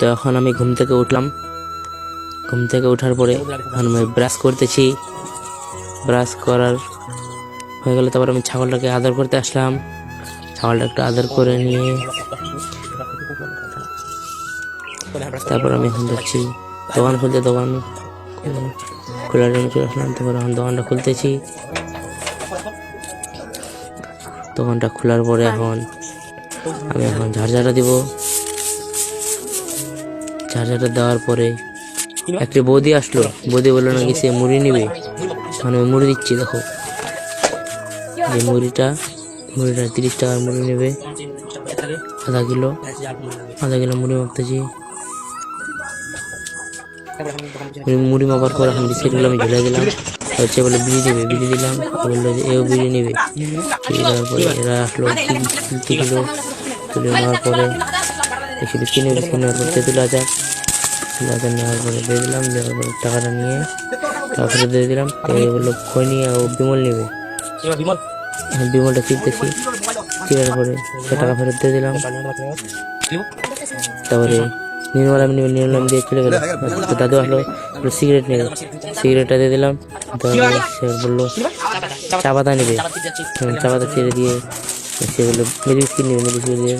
তো এখন আমি ঘুম থেকে উঠলাম। ঘুম থেকে ওঠার পরে এখন আমি ব্রাশ করতেছি। ব্রাশ করার হয়ে গেলে তারপর আমি ছাগলটাকে আদর করতে আসলাম। ছাগলটা একটু আদর করে নিয়ে তারপর আমি এখন যাচ্ছি দোকান খুলতে। দোকান খোলার জন্য চলে আসলাম। তারপর এখন দোকানটা খুলতেছি। দোকানটা খোলার পরে এখন আমি ঝাড়ঝাড়া দিব। ঝাড়ঝাড়া দেওয়ার পরে একটি বৌদি আসলো। বৌদি বললো নাকি সে মুড়ি নিবে। মানে মুড়ি দিচ্ছি, দেখো এই মুড়িটা 30 টাকার মুড়ি নেবে। আধা কিলো মুড়ি মাপতেছি। মুড়ি মাপার পর এখন বিস্কিটগুলো আমি ঝুলে দিলাম। হচ্ছে বলে বিড়ি দেবে, বিড়ি দিলাম। বললো যে এও বিড়ি নেবে। দেওয়ার পরে এরা আসলো, তুলে নেওয়ার পরে একটু বিস্কিট নেওয়ার পর তেঁতুল আচার নেওয়ার পরে দিয়ে দিলাম। দেওয়ার পরে টাকাটা নিয়ে টাকা ফেরত দিয়ে দিলাম। বললো খৈনি ও বিমল নেবে। বিমলটা চিপতেছি, চিপার পরে সে টাকা ফেরত দিয়ে দিলাম। তারপরে নির্মলা নির্মলাম দিয়ে চলে গেল। দাদু আসলো, সিগারেট নেবে, সিগারেটটা দিয়ে দিলাম। তারপরে সে বললো চা পাতা নেবে। চা পাতা ছেড়ে দিয়ে সে বললো মেরি বিস্কিট নেবে, মেরি বিস্কিট দিয়ে